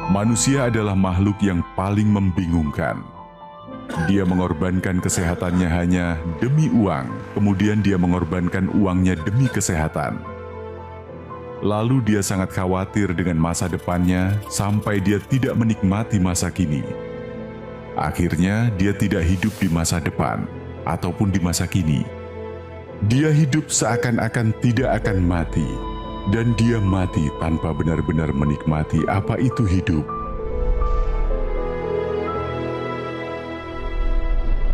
Manusia adalah makhluk yang paling membingungkan. Dia mengorbankan kesehatannya hanya demi uang, kemudian dia mengorbankan uangnya demi kesehatan. Lalu dia sangat khawatir dengan masa depannya sampai dia tidak menikmati masa kini. Akhirnya dia tidak hidup di masa depan ataupun di masa kini. Dia hidup seakan-akan tidak akan mati, dan dia mati tanpa benar-benar menikmati apa itu hidup.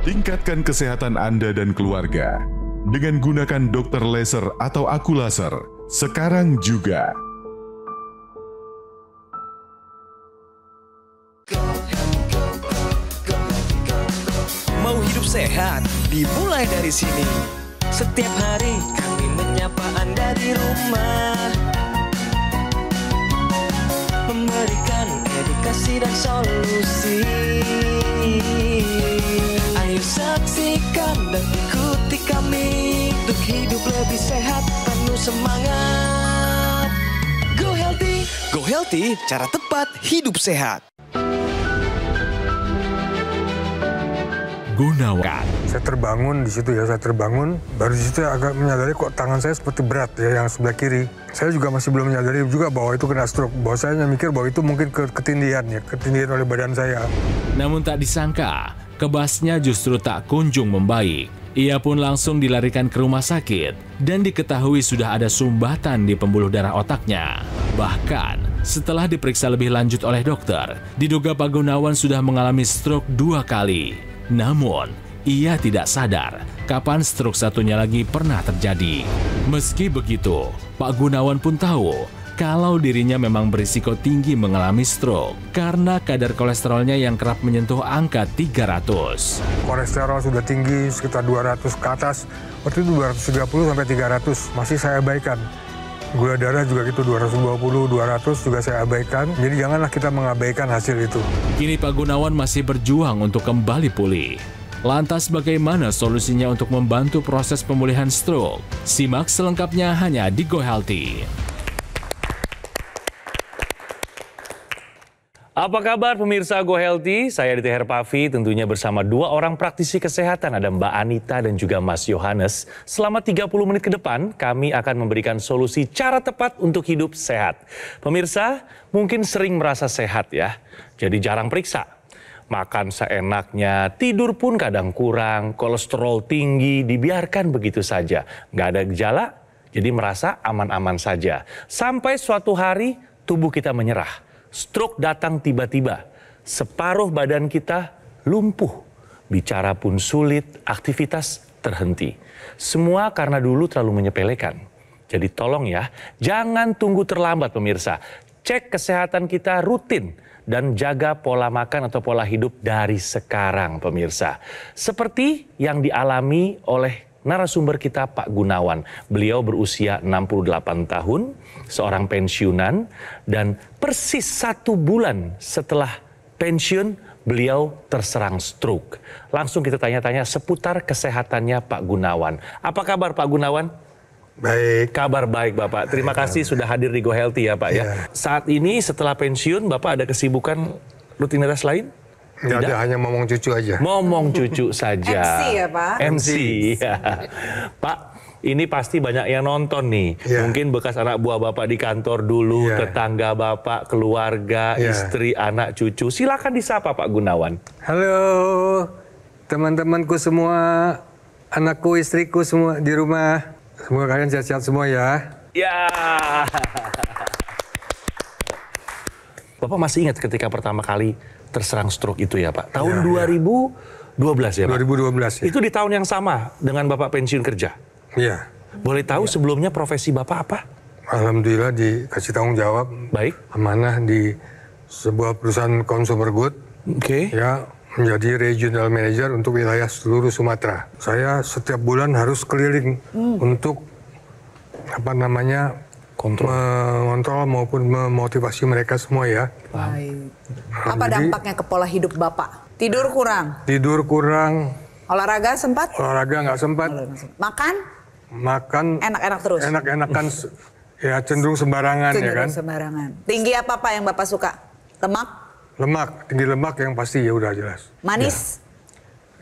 Tingkatkan kesehatan Anda dan keluarga dengan gunakan Dr. Laser atau Aku Laser sekarang juga. Mau hidup sehat, dimulai dari sini. Setiap hari kami menyapa Anda di rumah, memberikan edukasi dan solusi. Ayo saksikan dan ikuti kami untuk hidup lebih sehat, penuh semangat. Go Healthy, Go Healthy, cara tepat hidup sehat. Gunawan. Saya terbangun di situ ya, baru di situ agak menyadari kok tangan saya seperti berat ya, yang sebelah kiri. Saya juga masih belum menyadari juga bahwa itu kena stroke, bahwa saya mikir bahwa itu mungkin ketindihan oleh badan saya. Namun tak disangka, kebasnya justru tak kunjung membaik. Ia pun langsung dilarikan ke rumah sakit dan diketahui sudah ada sumbatan di pembuluh darah otaknya. Bahkan, setelah diperiksa lebih lanjut oleh dokter, diduga Pak Gunawan sudah mengalami stroke 2 kali. Namun, ia tidak sadar kapan stroke satunya lagi pernah terjadi. Meski begitu, Pak Gunawan pun tahu kalau dirinya memang berisiko tinggi mengalami stroke karena kadar kolesterolnya yang kerap menyentuh angka 300. Kolesterol sudah tinggi, sekitar 200 ke atas. Waktu itu 230 sampai 300, masih saya abaikan. Gula darah juga gitu, 220, 200 juga saya abaikan. Jadi janganlah kita mengabaikan hasil itu. Kini Pak Gunawan masih berjuang untuk kembali pulih. Lantas bagaimana solusinya untuk membantu proses pemulihan stroke? Simak selengkapnya hanya di Go Healthy. Apa kabar pemirsa Go Healthy? Saya Aditya Herpavi, tentunya bersama 2 orang praktisi kesehatan, ada Mbak Anita dan juga Mas Yohanes. Selama 30 menit ke depan, kami akan memberikan solusi cara tepat untuk hidup sehat. Pemirsa, mungkin sering merasa sehat ya, jadi jarang periksa. Makan seenaknya, tidur pun kadang kurang, kolesterol tinggi, dibiarkan begitu saja. Nggak ada gejala, jadi merasa aman-aman saja. Sampai suatu hari, tubuh kita menyerah. Stroke datang tiba-tiba, separuh badan kita lumpuh, bicara pun sulit, aktivitas terhenti. Semua karena dulu terlalu menyepelekan. Jadi tolong ya, jangan tunggu terlambat pemirsa. Cek kesehatan kita rutin dan jaga pola makan atau pola hidup dari sekarang pemirsa. Seperti yang dialami oleh narasumber kita Pak Gunawan. Beliau berusia 68 tahun, seorang pensiunan, dan persis 1 bulan setelah pensiun, beliau terserang stroke. Langsung kita tanya-tanya seputar kesehatannya Pak Gunawan. Apa kabar Pak Gunawan? Baik. Kabar baik Bapak. Terima kasih sudah hadir di Go Healthy ya Pak ya. Saat ini setelah pensiun, Bapak ada kesibukan rutinitas lain? Tidak ada, hanya ngomong cucu aja. Ngomong cucu saja. MC ya Pak? MC, ya. Pak, ini pasti banyak yang nonton nih. Ya. Mungkin bekas anak buah Bapak di kantor dulu, Ya. tetangga Bapak, keluarga, Ya. istri, anak, cucu. Silakan disapa Pak Gunawan. Halo, teman-temanku semua, anakku, istriku semua di rumah. Semoga kalian sehat-sehat semua ya. Ya. Bapak masih ingat ketika pertama kali terserang stroke itu ya Pak? Tahun 2012 ya Pak? 2012 ya. Itu di tahun yang sama dengan Bapak pensiun kerja? Iya. Boleh tahu sebelumnya profesi Bapak apa? Alhamdulillah dikasih tanggung jawab. Baik. Amanah di sebuah perusahaan consumer good. Oke. Ya, menjadi regional manager untuk wilayah seluruh Sumatera. Saya setiap bulan harus keliling untuk mengontrol maupun memotivasi mereka semua ya. Baik. Apa dampaknya ke pola hidup Bapak? Tidur kurang? Tidur kurang, Olahraga sempat? olahraga nggak sempat, Makan? makan Enak-enak terus? enak-enakan ya cenderung sembarangan ya kan. Cenderung sembarangan. Tinggi apa Pak yang Bapak suka? Lemak? Lemak, tinggi lemak yang pasti ya udah jelas. Manis?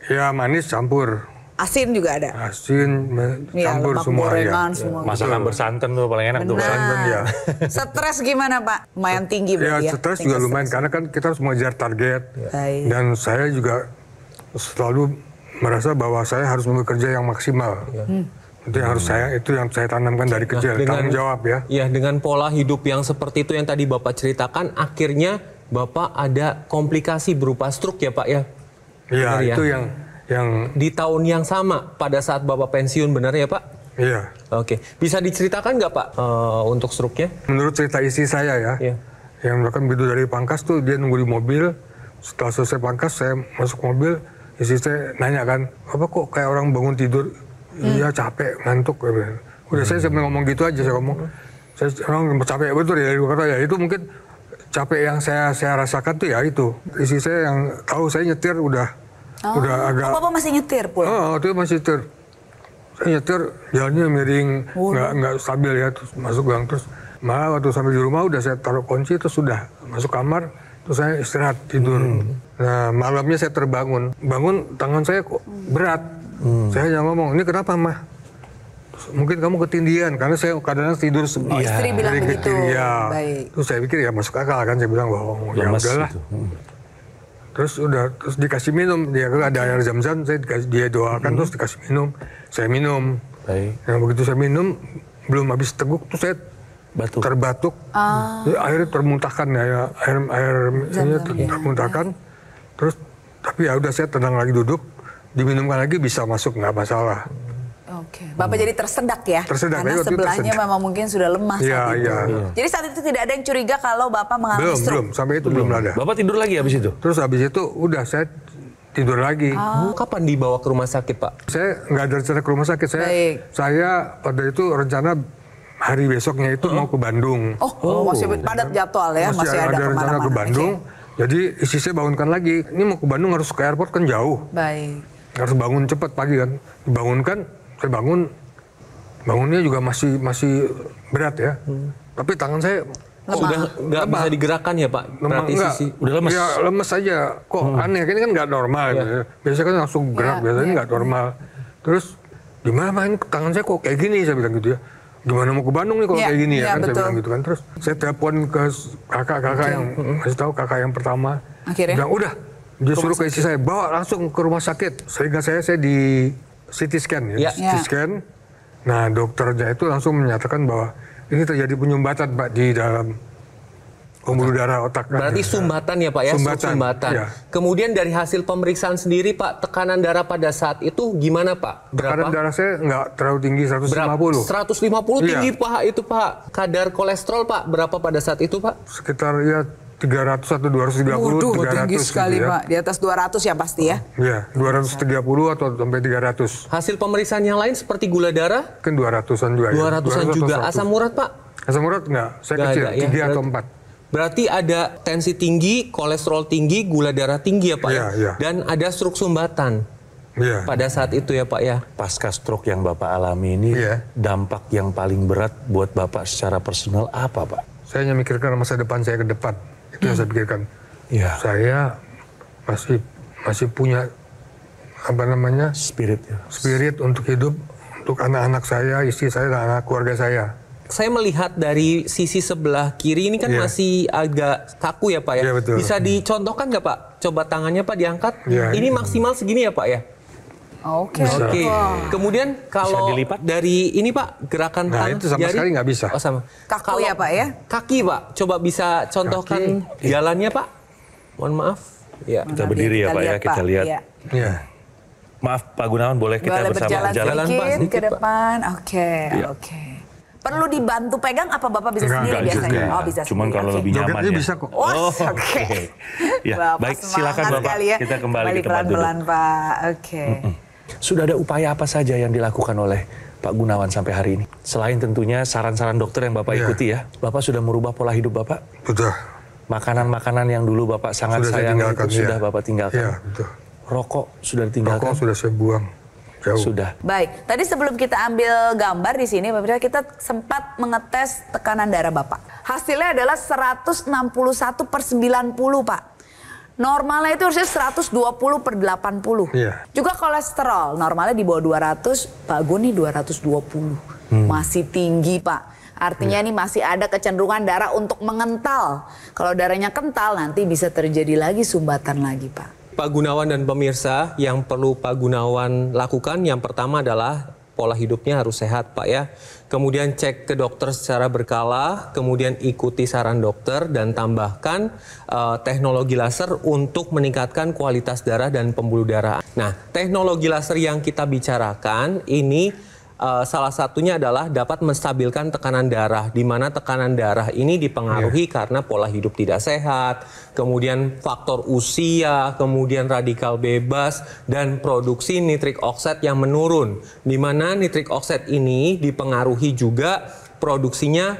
Ya manis campur. Asin juga ada? Asin, campur lemak, semua gorengan, ya. semua. Masakan bersantan tuh paling enak tuh. Santan, ya. Stres gimana Pak? Lumayan tinggi Ya berarti ya? stres juga lumayan karena kan kita harus mengejar target. Baik. Dan saya juga selalu merasa bahwa saya harus bekerja yang maksimal. Itu yang harus saya tanamkan dari kecil, tanggung jawab ya. Ya, dengan pola hidup yang seperti itu yang tadi Bapak ceritakan, akhirnya Bapak ada komplikasi berupa stroke ya Pak ya? Iya, Benar ya? itu yang Di tahun yang sama pada saat Bapak pensiun, benar ya Pak? iya. Oke, bisa diceritakan nggak Pak untuk stroke-nya? Menurut cerita istri saya ya, Iya. yang bahkan begitu dari Pangkas tuh dia nunggu di mobil. Setelah selesai Pangkas saya masuk mobil, istri saya nanya kan, apa kok kayak orang bangun tidur? Iya capek, ngantuk. Udah saya sampai ngomong gitu aja, saya ngomong, saya orang capek betul ya, kata ya itu mungkin capek yang saya rasakan tuh ya itu. Istri saya yang tahu saya nyetir udah agak. Oh, Bapak masih nyetir pulang? Oh, itu masih nyetir. Saya nyetir, jalannya miring, nggak stabil ya, terus masuk gang terus. Malah waktu sampai di rumah udah saya taruh kunci, terus sudah masuk kamar, terus saya istirahat tidur. Nah malamnya saya terbangun, bangun tangan saya kok berat. Saya hanya ngomong, ini kenapa mah? Terus, mungkin kamu ketindihan, karena saya kadang-kadang tidur Istri bilang dari begitu. kecil. Ya. Baik. Terus saya pikir ya masuk akal kan, saya bilang bahwa ya Lemes udahlah. gitu. Terus dikasih minum, dia ada air zam-zam, dia doakan terus dikasih minum, saya minum. Baik. Nah begitu saya minum, belum habis teguk tuh saya terbatuk, airnya termuntahkan ya, air ini termuntahkan. Terus tapi ya udah saya tenang lagi duduk, diminumkan lagi bisa masuk nggak masalah. Oke. Bapak jadi tersedak ya? Tersedak, Karena waktu itu sebelahnya tersedak. memang mungkin sudah lemah Iya, saat itu. iya. Jadi saat itu tidak ada yang curiga kalau Bapak mengalami stroke? Belum, sampai itu belum ada. Bapak tidur lagi habis itu? Terus habis itu udah saya tidur lagi. Kapan dibawa ke rumah sakit Pak? Saya nggak ada rencana ke rumah sakit. Baik. Saya pada itu rencana hari besoknya itu mau ke Bandung. Oh, masih padat jadwal ya? Masih ada rencana kemana-mana. ke Bandung. Jadi istri saya bangunkan lagi. Ini mau ke Bandung harus ke airport kan jauh. Baik. Harus bangun cepat pagi kan. Dibangunkan, saya bangunnya juga masih berat ya. Tapi tangan saya Sudah nggak bisa digerakkan ya Pak? Berarti enggak, sisi udah lemes. Ya lemes aja. Kok aneh, ini kan nggak normal. Gitu. Biasanya kan langsung gerak, biasanya nggak normal. Terus gimana main tangan saya kok kayak gini, saya bilang gitu ya. Gimana mau ke Bandung nih kalau kayak gini ya kan, saya bilang gitu kan. Terus saya telepon ke kakak yang masih tahu, kakak yang pertama. Akhirnya? Bilang udah, dia suruh ke istri saya, bawa langsung ke rumah sakit. Sehingga saya di CT scan ya, CT scan. Nah dokternya itu langsung menyatakan bahwa ini terjadi penyumbatan Pak di dalam pembuluh darah otak. Berarti sumbatan ya Pak ya? Sumbatan. Ya. Kemudian dari hasil pemeriksaan sendiri Pak, tekanan darah pada saat itu gimana Pak? Tekanan darah saya nggak terlalu tinggi, 150. Berapa? 150 tinggi Iya. Pak itu Pak. Kadar kolesterol Pak berapa pada saat itu Pak? Sekitar ya 300 atau 230, Waduh, 300 tinggi sekali gitu ya. Pak. Di atas 200 ya pasti ya? Iya, 230 atau sampai 300. Hasil pemeriksaan yang lain seperti gula darah? Kan 200-an juga ya. 200-an juga. atau 100. Asam urat Pak? Asam urat enggak, saya Nggak kecil, ada, ya. 3 atau 4. Berarti ada tensi tinggi, kolesterol tinggi, gula darah tinggi ya Pak Iya, iya. Dan ada stroke sumbatan Iya. pada saat itu ya Pak ya? Pasca stroke yang Bapak alami ini, Iya. dampak yang paling berat buat Bapak secara personal apa Pak? Saya hanya mikirkan masa depan saya ke depan. Itu yang saya pikirkan. Iya. Saya masih punya apa namanya? Spirit ya. Spirit untuk hidup untuk anak-anak saya, istri saya dan anak keluarga saya. Saya melihat dari sisi sebelah kiri ini kan Iya. masih agak kaku ya Pak ya? Iya, betul. Bisa dicontohkan nggak Pak? Coba tangannya Pak diangkat. Iya. Ini maksimal segini ya Pak ya? Oke. Bisa. Oke. Kemudian kalau dilipat? dari ini Pak gerakan Nah, tangan itu sama jari? sekali nggak bisa. Oh sama. Kaku Kalau ya Pak ya? Kaki Pak, coba bisa contohkan jalannya Pak. Mohon maaf. Ya. Kita berdiri ya Pak ya, kita lihat. Iya. Iya. Maaf Pak Gunawan, boleh kita Boleh bersama berjalan berjalan? Pak, sedikit sedikit, ke Pak. depan. Oke, oke. Perlu dibantu pegang apa Bapak bisa Enggak, sendiri enggak biasanya? juga. Oh, bisa Cuman sendiri. kalau Oke. lebih nyaman Jogetnya ya. bisa kok. Wah, Oh, oke. Ya, Bapak baik, silakan semangat Bapak. sekali ya. Kita kembali ke tempat duduk. pelan-pelan Pak. Oke. Sudah ada upaya apa saja yang dilakukan oleh Pak Gunawan sampai hari ini? Selain tentunya saran-saran dokter yang Bapak Iya. ikuti ya, Bapak sudah merubah pola hidup Bapak? Betul. Makanan-makanan yang dulu Bapak sangat Sudah saya sayang tinggalkan, itu sudah iya. Bapak tinggalkan? Iya, betul. Rokok sudah ditinggalkan? Rokok sudah saya buang. Jauh. Sudah. Baik, tadi sebelum kita ambil gambar di sini, pemirsa, kita sempat mengetes tekanan darah Bapak. Hasilnya adalah 161/90, Pak. Normalnya itu harusnya 120/80. Iya. Juga kolesterol, normalnya di bawah 200, Pak Gun nih 220. Masih tinggi, Pak. Artinya ini masih ada kecenderungan darah untuk mengental. Kalau darahnya kental, nanti bisa terjadi lagi sumbatan lagi, Pak. Pak Gunawan dan pemirsa, yang perlu Pak Gunawan lakukan yang pertama adalah pola hidupnya harus sehat, Pak ya. Kemudian cek ke dokter secara berkala, kemudian ikuti saran dokter dan tambahkan teknologi laser untuk meningkatkan kualitas darah dan pembuluh darah. Nah, teknologi laser yang kita bicarakan ini salah satunya adalah dapat menstabilkan tekanan darah, di mana tekanan darah ini dipengaruhi karena pola hidup tidak sehat, kemudian faktor usia, kemudian radikal bebas, dan produksi nitrik oksid yang menurun. Di mana nitrik oksid ini dipengaruhi juga produksinya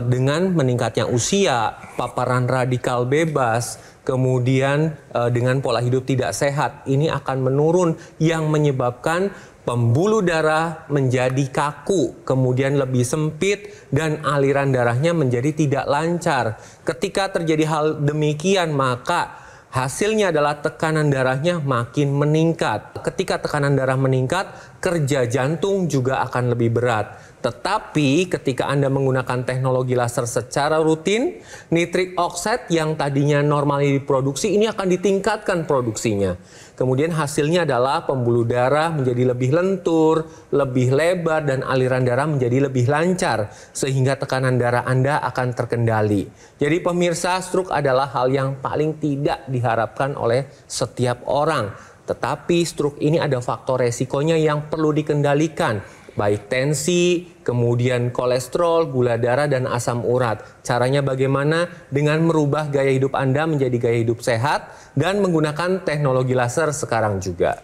dengan meningkatnya usia, paparan radikal bebas, kemudian dengan pola hidup tidak sehat, ini akan menurun yang menyebabkan pembuluh darah menjadi kaku, kemudian lebih sempit, dan aliran darahnya menjadi tidak lancar. Ketika terjadi hal demikian, maka hasilnya adalah tekanan darahnya makin meningkat. Ketika tekanan darah meningkat, kerja jantung juga akan lebih berat. Tetapi ketika Anda menggunakan teknologi laser secara rutin, nitrik oksid yang tadinya normalnya diproduksi ini akan ditingkatkan produksinya. Kemudian hasilnya adalah pembuluh darah menjadi lebih lentur, lebih lebar, dan aliran darah menjadi lebih lancar, sehingga tekanan darah Anda akan terkendali. Jadi pemirsa, stroke adalah hal yang paling tidak diharapkan oleh setiap orang. Tetapi stroke ini ada faktor resikonya yang perlu dikendalikan, baik tensi, kemudian kolesterol, gula darah, dan asam urat. Caranya bagaimana? Dengan merubah gaya hidup Anda menjadi gaya hidup sehat dan menggunakan teknologi laser sekarang juga.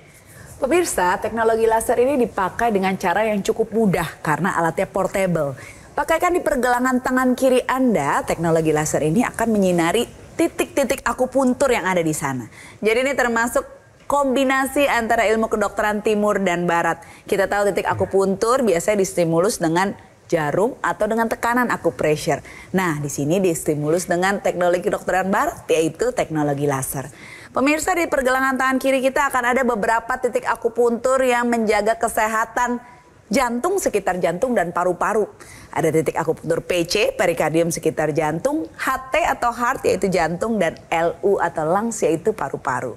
Pemirsa, teknologi laser ini dipakai dengan cara yang cukup mudah karena alatnya portable. Pakaikan di pergelangan tangan kiri Anda, teknologi laser ini akan menyinari titik-titik akupuntur yang ada di sana. Jadi ini termasuk kombinasi antara ilmu kedokteran timur dan barat. Kita tahu titik akupuntur biasanya distimulus dengan jarum atau dengan tekanan acupressure. Nah, di sini distimulus dengan teknologi kedokteran barat, yaitu teknologi laser. Pemirsa, di pergelangan tangan kiri kita akan ada beberapa titik akupuntur yang menjaga kesehatan jantung, sekitar jantung dan paru-paru. Ada titik akupuntur PC, perikardium sekitar jantung, HT atau heart yaitu jantung, dan LU atau lungs yaitu paru-paru.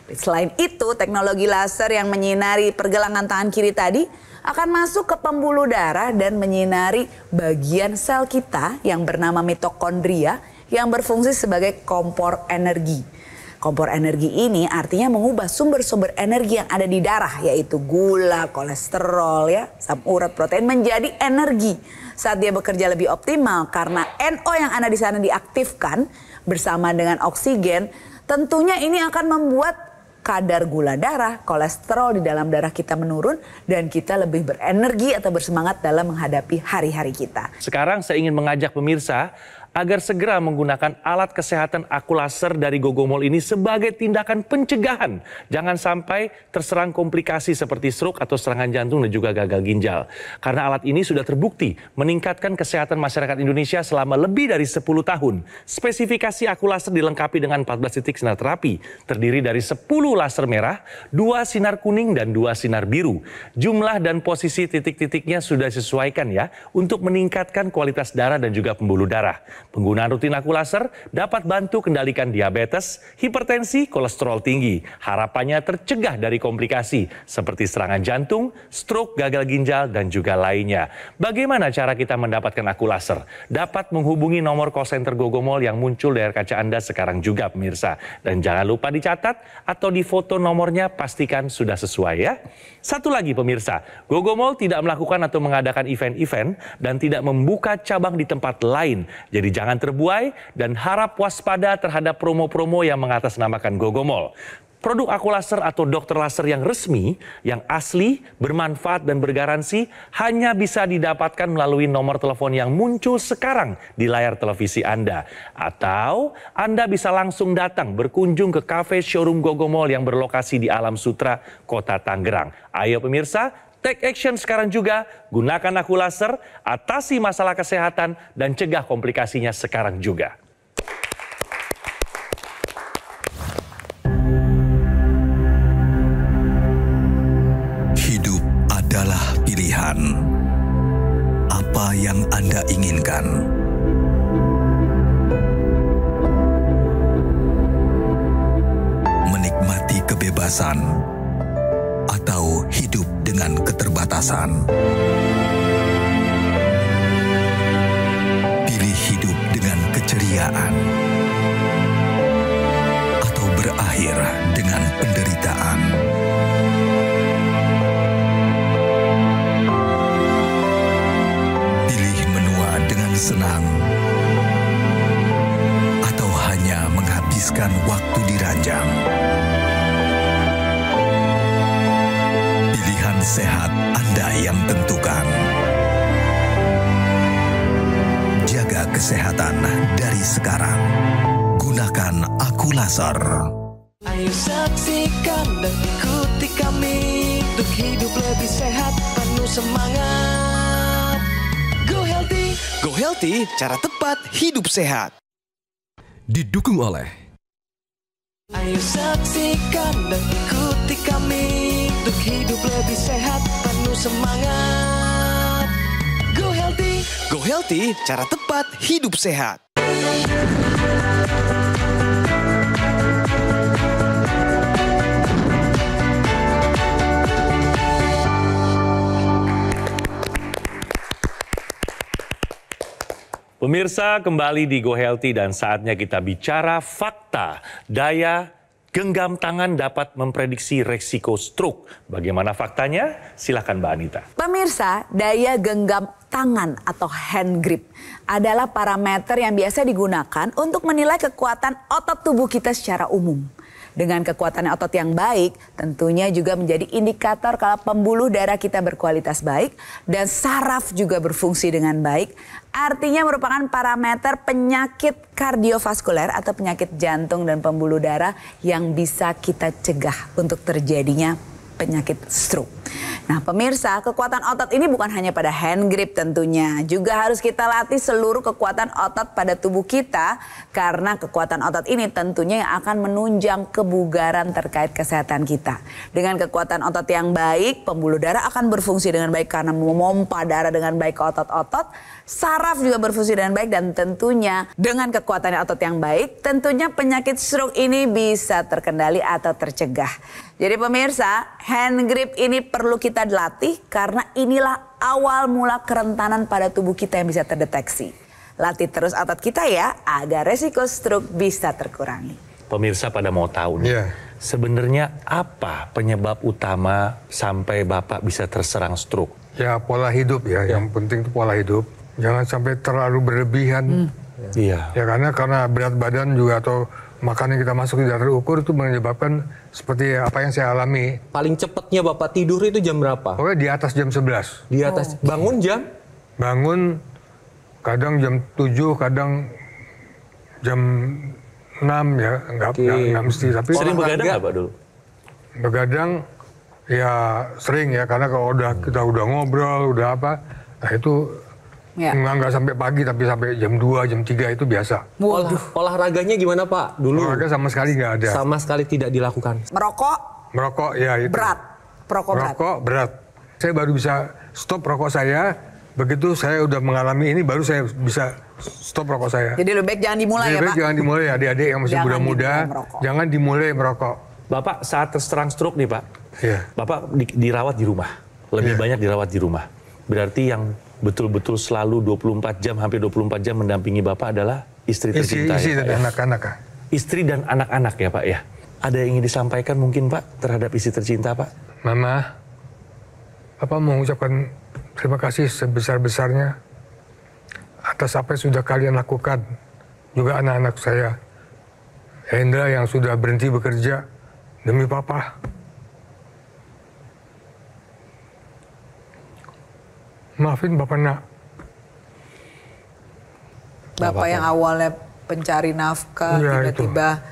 Selain itu, teknologi laser yang menyinari pergelangan tangan kiri tadi akan masuk ke pembuluh darah dan menyinari bagian sel kita yang bernama mitokondria yang berfungsi sebagai kompor energi. Kompor energi ini artinya mengubah sumber-sumber energi yang ada di darah, yaitu gula, kolesterol, ya, asam urat, protein menjadi energi. Saat dia bekerja lebih optimal karena NO yang ada di sana diaktifkan bersama dengan oksigen, tentunya ini akan membuat kadar gula darah, kolesterol di dalam darah kita menurun, dan kita lebih berenergi atau bersemangat dalam menghadapi hari-hari kita. Sekarang saya ingin mengajak pemirsa agar segera menggunakan alat kesehatan aku laser dari Gogomol ini sebagai tindakan pencegahan. Jangan sampai terserang komplikasi seperti stroke atau serangan jantung dan juga gagal ginjal. Karena alat ini sudah terbukti meningkatkan kesehatan masyarakat Indonesia selama lebih dari 10 tahun. Spesifikasi aku laser dilengkapi dengan 14 titik sinar terapi, terdiri dari 10 laser merah, 2 sinar kuning, dan 2 sinar biru. Jumlah dan posisi titik-titiknya sudah disesuaikan ya, untuk meningkatkan kualitas darah dan juga pembuluh darah. Penggunaan rutin aku laser dapat bantu kendalikan diabetes, hipertensi, kolesterol tinggi. Harapannya tercegah dari komplikasi seperti serangan jantung, stroke, gagal ginjal, dan juga lainnya. Bagaimana cara kita mendapatkan aku laser? Dapat menghubungi nomor call center Gogomol yang muncul di layar kaca Anda sekarang juga pemirsa. Dan jangan lupa dicatat atau difoto nomornya, pastikan sudah sesuai ya. Satu lagi pemirsa, Gogomol tidak melakukan atau mengadakan event-event dan tidak membuka cabang di tempat lain. Jadi jangan terbuai dan harap waspada terhadap promo-promo yang mengatasnamakan Gogomol. Produk aku laser atau dokter laser yang resmi, yang asli, bermanfaat dan bergaransi hanya bisa didapatkan melalui nomor telepon yang muncul sekarang di layar televisi Anda. Atau Anda bisa langsung datang berkunjung ke kafe showroom Gogo Mall yang berlokasi di Alam Sutra, Kota Tangerang. Ayo pemirsa, take action sekarang juga, gunakan aku laser, atasi masalah kesehatan dan cegah komplikasinya sekarang juga. Pilihan apa yang Anda inginkan. Menikmati kebebasan atau hidup dengan keterbatasan. Pilih hidup dengan keceriaan atau berakhir dengan penderitaan. Senang atau hanya menghabiskan waktu di ranjang. Pilihan sehat Anda yang tentukan. Jaga kesehatan dari sekarang. Gunakan aku laser. Ayo saksikan dan ikuti kami untuk hidup lebih sehat, penuh semangat. Go Healthy, cara tepat hidup sehat. Didukung oleh Ayo saksikan dan ikuti kami untuk hidup lebih sehat, penuh semangat. Go Healthy, cara tepat hidup sehat. Pemirsa, kembali di Go Healthy dan saatnya kita bicara fakta. Daya genggam tangan dapat memprediksi resiko stroke. Bagaimana faktanya? Silakan Mbak Anita. Pemirsa, daya genggam tangan atau hand grip adalah parameter yang biasa digunakan untuk menilai kekuatan otot tubuh kita secara umum. Dengan kekuatan otot yang baik, tentunya juga menjadi indikator kalau pembuluh darah kita berkualitas baik dan saraf juga berfungsi dengan baik. Artinya merupakan parameter penyakit kardiovaskuler atau penyakit jantung dan pembuluh darah yang bisa kita cegah untuk terjadinya penyakit stroke. Nah pemirsa, kekuatan otot ini bukan hanya pada hand grip tentunya. Juga harus kita latih seluruh kekuatan otot pada tubuh kita. Karena kekuatan otot ini tentunya yang akan menunjang kebugaran terkait kesehatan kita. Dengan kekuatan otot yang baik, pembuluh darah akan berfungsi dengan baik karena memompa darah dengan baik ke otot-otot. Saraf juga berfungsi dengan baik dan tentunya dengan kekuatan otot yang baik, tentunya penyakit stroke ini bisa terkendali atau tercegah. Jadi pemirsa, hand grip ini perlu kita latih karena inilah awal mula kerentanan pada tubuh kita yang bisa terdeteksi. Latih terus otot kita ya, agar resiko stroke bisa terkurangi. Pemirsa pada mau tahu nih, sebenarnya apa penyebab utama sampai Bapak bisa terserang stroke? Ya pola hidup ya, yang penting itu pola hidup. Jangan sampai terlalu berlebihan. Iya. Ya karena berat badan juga atau makanan yang kita masuk tidak terukur itu menyebabkan seperti apa yang saya alami. Paling cepatnya Bapak tidur itu jam berapa? Pokoknya di atas jam 11. Di atas. Bangun jam? Bangun kadang jam 7, kadang jam 6 ya. Enggak mesti. Tapi Sering begadang nggak Pak dulu? Begadang ya sering ya. Karena kalau kita udah ngobrol, udah apa. Nah itu nggak sampai pagi tapi sampai jam 2, jam 3 itu biasa. Olahraganya gimana Pak? Dulu olahraga sama sekali nggak ada. Sama sekali tidak dilakukan. Merokok ya itu. berat. Merokok berat. Saya baru bisa stop rokok saya. Begitu saya udah mengalami ini baru saya bisa stop rokok saya. Jadi lebih baik jangan dimulai ya Pak? Jangan dimulai adik-adik yang masih muda-muda. Jangan dimulai merokok. Bapak saat terserang stroke nih Pak, Bapak dirawat di rumah. Lebih banyak dirawat di rumah. Berarti yang betul-betul selalu 24 jam, hampir 24 jam mendampingi Bapak adalah istri tercinta istri ya, dan Pak, anak-anak. Istri dan anak-anak ya Pak ya. Ada yang ingin disampaikan mungkin Pak terhadap istri tercinta Pak? Mama, Papa mau mengucapkan terima kasih sebesar-besarnya atas apa yang sudah kalian lakukan. Juga anak-anak saya. Hendra yang sudah berhenti bekerja Demi papa. Maafin bapak nak. Bapak yang awalnya pencari nafkah, Iya, tiba-tiba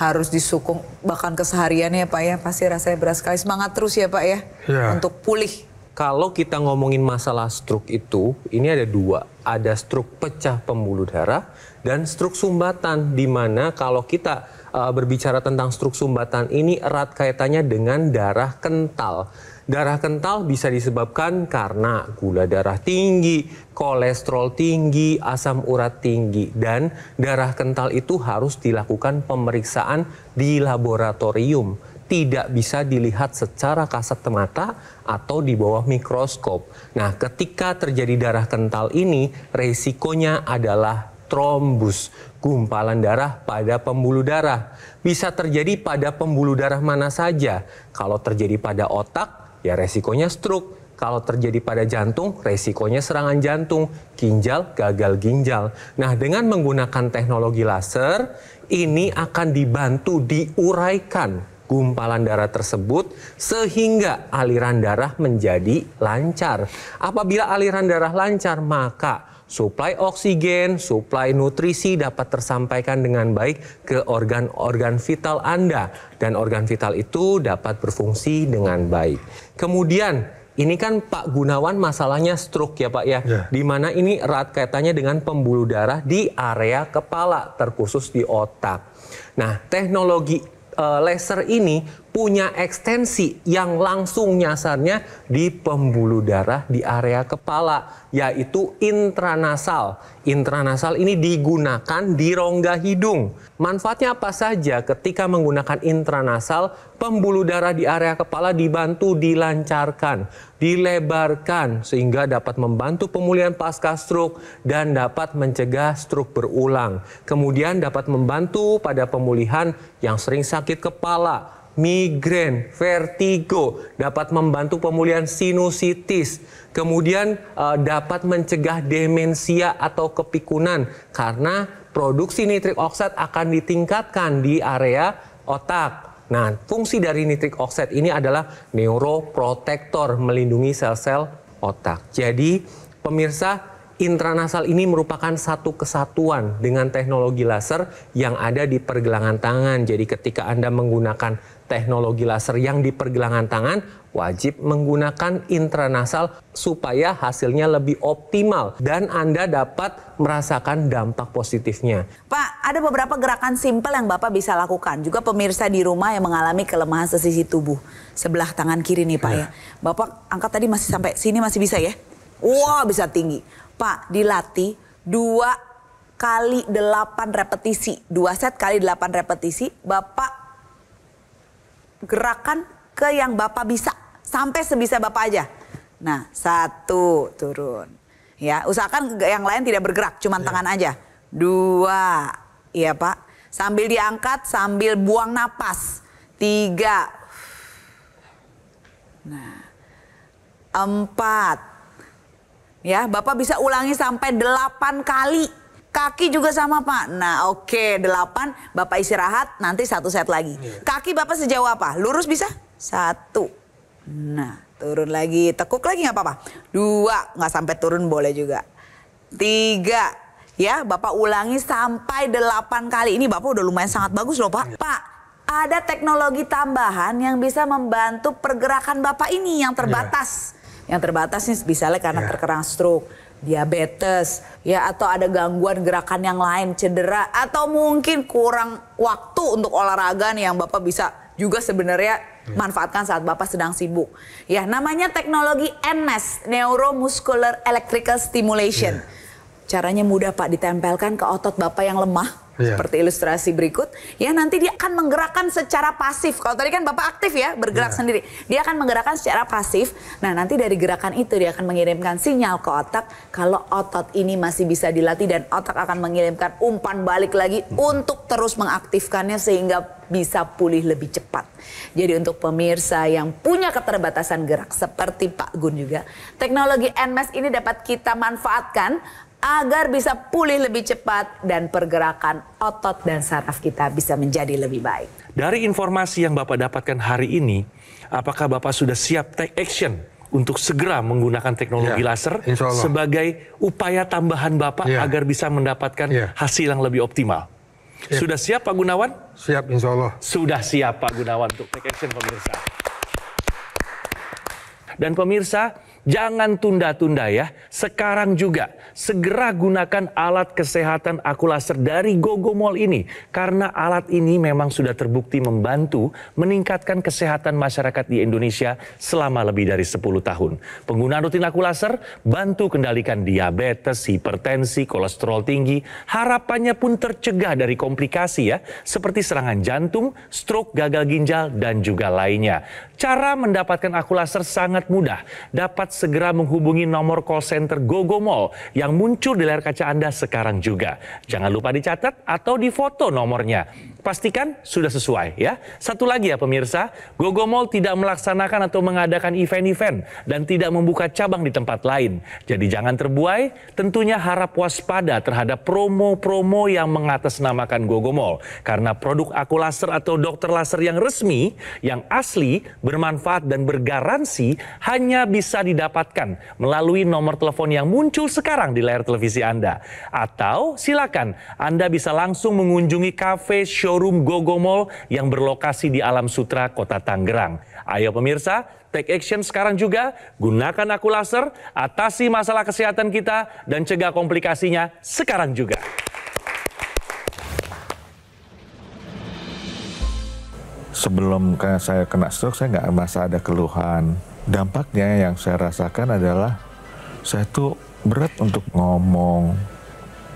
harus disukung bahkan kesehariannya ya Pak ya. Pasti rasanya berat sekali. Semangat terus ya Pak ya, untuk pulih. Kalau kita ngomongin masalah stroke itu, ini ada dua. Ada stroke pecah pembuluh darah dan stroke sumbatan. Di mana kalau kita berbicara tentang stroke sumbatan ini erat kaitannya dengan darah kental. Darah kental bisa disebabkan karena gula darah tinggi, kolesterol tinggi, asam urat tinggi. Dan darah kental itu harus dilakukan pemeriksaan di laboratorium. Tidak bisa dilihat secara kasat mata atau di bawah mikroskop. Nah, ketika terjadi darah kental ini, resikonya adalah trombus, gumpalan darah pada pembuluh darah. Bisa terjadi pada pembuluh darah mana saja. Kalau terjadi pada otak, ya resikonya stroke. Kalau terjadi pada jantung, resikonya serangan jantung, ginjal, gagal ginjal. Nah, dengan menggunakan teknologi laser, ini akan dibantu diuraikan gumpalan darah tersebut sehingga aliran darah menjadi lancar. Apabila aliran darah lancar, maka suplai oksigen, suplai nutrisi dapat tersampaikan dengan baik ke organ-organ vital Anda. Dan organ vital itu dapat berfungsi dengan baik. Kemudian, ini kan Pak Gunawan masalahnya stroke ya Pak ya. Di mana ini erat kaitannya dengan pembuluh darah di area kepala, terkhusus di otak. Nah, teknologi laser ini punya ekstensi yang langsung nyasarnya di pembuluh darah di area kepala, yaitu intranasal. Intranasal ini digunakan di rongga hidung. Manfaatnya apa saja ketika menggunakan intranasal? Pembuluh darah di area kepala dibantu dilancarkan, dilebarkan, sehingga dapat membantu pemulihan pasca stroke dan dapat mencegah stroke berulang. Kemudian dapat membantu pada pemulihan yang sering sakit kepala, migrain, vertigo, dapat membantu pemulihan sinusitis, kemudian dapat mencegah demensia atau kepikunan karena produksi nitrik oksid akan ditingkatkan di area otak. Nah, fungsi dari nitrik oksid ini adalah neuroprotektor, melindungi sel-sel otak. Jadi, pemirsa, intranasal ini merupakan satu kesatuan dengan teknologi laser yang ada di pergelangan tangan. Jadi ketika Anda menggunakan teknologi laser yang di pergelangan tangan, wajib menggunakan intranasal supaya hasilnya lebih optimal dan Anda dapat merasakan dampak positifnya. Pak, ada beberapa gerakan simpel yang Bapak bisa lakukan. Juga pemirsa di rumah yang mengalami kelemahan sesisi tubuh. Sebelah tangan kiri nih Pak ya. Bapak angkat tadi masih sampai sini masih bisa ya? Wah, bisa tinggi. Pak, dilatih 2 kali 8 repetisi. 2 set kali 8 repetisi. Bapak gerakan ke yang Bapak bisa. Sampai sebisa Bapak aja. Nah, 1, turun. Ya, usahakan yang lain tidak bergerak, cuma tangan aja. 2, iya Pak. Sambil diangkat, sambil buang napas. 3. Nah, 4. Ya, Bapak bisa ulangi sampai 8 kali. Kaki juga sama Pak. Nah, oke, 8. Bapak istirahat, nanti 1 set lagi. Kaki Bapak sejauh apa? Lurus bisa? 1. Nah, turun lagi. Tekuk lagi nggak apa-apa. 2, nggak sampai turun boleh juga. 3. Ya, Bapak ulangi sampai 8 kali. Ini Bapak udah lumayan sangat bagus loh Pak. Pak, ada teknologi tambahan yang bisa membantu pergerakan Bapak ini yang terbatas. Yang terbatas nih misalnya karena terkena stroke, diabetes, ya atau ada gangguan gerakan yang lain, cedera, atau mungkin kurang waktu untuk olahraga nih yang Bapak bisa juga sebenarnya manfaatkan saat Bapak sedang sibuk. Ya, namanya teknologi NMES, Neuromuscular Electrical Stimulation. Caranya mudah Pak, ditempelkan ke otot Bapak yang lemah. Seperti ilustrasi berikut, ya nanti dia akan menggerakkan secara pasif. Kalau tadi kan Bapak aktif ya, bergerak sendiri. Dia akan menggerakkan secara pasif. Nah, nanti dari gerakan itu dia akan mengirimkan sinyal ke otak kalau otot ini masih bisa dilatih dan otak akan mengirimkan umpan balik lagi untuk terus mengaktifkannya sehingga bisa pulih lebih cepat. Jadi untuk pemirsa yang punya keterbatasan gerak seperti Pak Gun juga, teknologi NMES ini dapat kita manfaatkan agar bisa pulih lebih cepat dan pergerakan otot dan saraf kita bisa menjadi lebih baik. Dari informasi yang Bapak dapatkan hari ini, apakah Bapak sudah siap take action untuk segera menggunakan teknologi laser sebagai upaya tambahan Bapak agar bisa mendapatkan hasil yang lebih optimal? Sudah siap Pak Gunawan? Siap, insya Allah. Sudah siap Pak Gunawan untuk take action pemirsa. Dan pemirsa, jangan tunda-tunda ya. Sekarang juga segera gunakan alat kesehatan aku laser dari Gogomall ini. Karena alat ini memang sudah terbukti membantu meningkatkan kesehatan masyarakat di Indonesia selama lebih dari 10 tahun. Penggunaan rutin aku laser bantu kendalikan diabetes, hipertensi, kolesterol tinggi. Harapannya pun tercegah dari komplikasi ya. Seperti serangan jantung, stroke, gagal ginjal, dan juga lainnya. Cara mendapatkan aku laser sangat mudah. Dapat segera menghubungi nomor call center Gogomall yang muncul di layar kaca Anda sekarang juga. Jangan lupa dicatat atau difoto nomornya. Pastikan sudah sesuai ya. Satu lagi ya pemirsa, Gogomall tidak melaksanakan atau mengadakan event-event dan tidak membuka cabang di tempat lain. Jadi jangan terbuai, tentunya harap waspada terhadap promo-promo yang mengatasnamakan Gogomall. Karena produk aku laser atau dokter laser yang resmi, yang asli, bermanfaat dan bergaransi hanya bisa didapatkan melalui nomor telepon yang muncul sekarang di layar televisi Anda. Atau silakan Anda bisa langsung mengunjungi kafe showroom Gogomall yang berlokasi di Alam Sutra, Kota Tangerang. Ayo pemirsa, take action sekarang juga. Gunakan aku laser, atasi masalah kesehatan kita, dan cegah komplikasinya sekarang juga. Sebelum saya kena stroke, saya nggak merasa ada keluhan. Dampaknya yang saya rasakan adalah saya tuh berat untuk ngomong,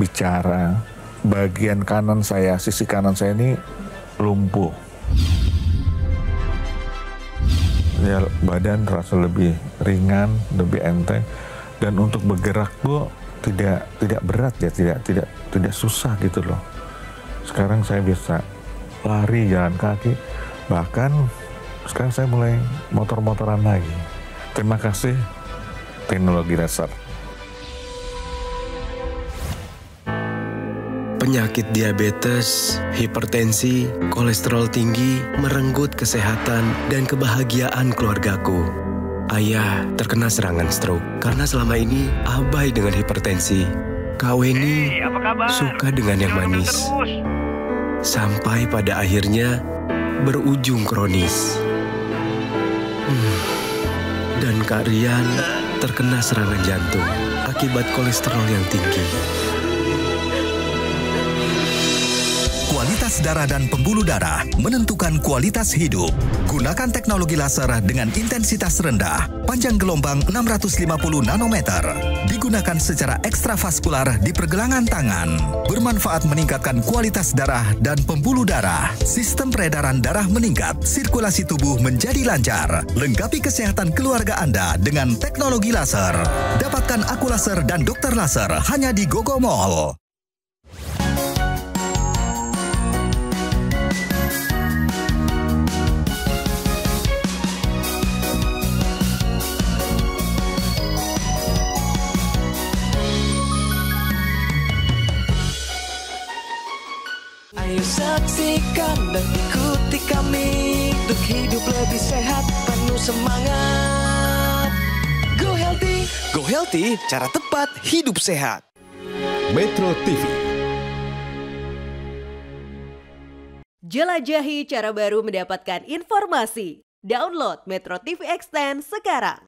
bicara. Bagian kanan saya, sisi kanan saya ini lumpuh. Ya, badan terasa lebih ringan, lebih enteng, dan untuk bergerak tuh tidak berat ya, tidak susah gitu loh. Sekarang saya bisa lari, jalan kaki, bahkan sekarang saya mulai motor-motoran lagi. Terima kasih teknologi laser. Penyakit diabetes, hipertensi, kolesterol tinggi, merenggut kesehatan dan kebahagiaan keluargaku. Ayah terkena serangan stroke karena selama ini abai dengan hipertensi. Kak Weni suka dengan yang manis. Sampai pada akhirnya berujung kronis. Dan Kak Rian terkena serangan jantung akibat kolesterol yang tinggi. Kualitas darah dan pembuluh darah menentukan kualitas hidup. Gunakan teknologi laser dengan intensitas rendah, panjang gelombang 650 nanometer. Digunakan secara ekstravaskular di pergelangan tangan. Bermanfaat meningkatkan kualitas darah dan pembuluh darah. Sistem peredaran darah meningkat, sirkulasi tubuh menjadi lancar. Lengkapi kesehatan keluarga Anda dengan teknologi laser. Dapatkan aku laser dan dokter laser hanya di Gogomall. Ayo saksikan dan ikuti kami untuk hidup lebih sehat, penuh semangat. Go Healthy, cara tepat hidup sehat. Metro TV. Jelajahi cara baru mendapatkan informasi. Download Metro TV Extend sekarang.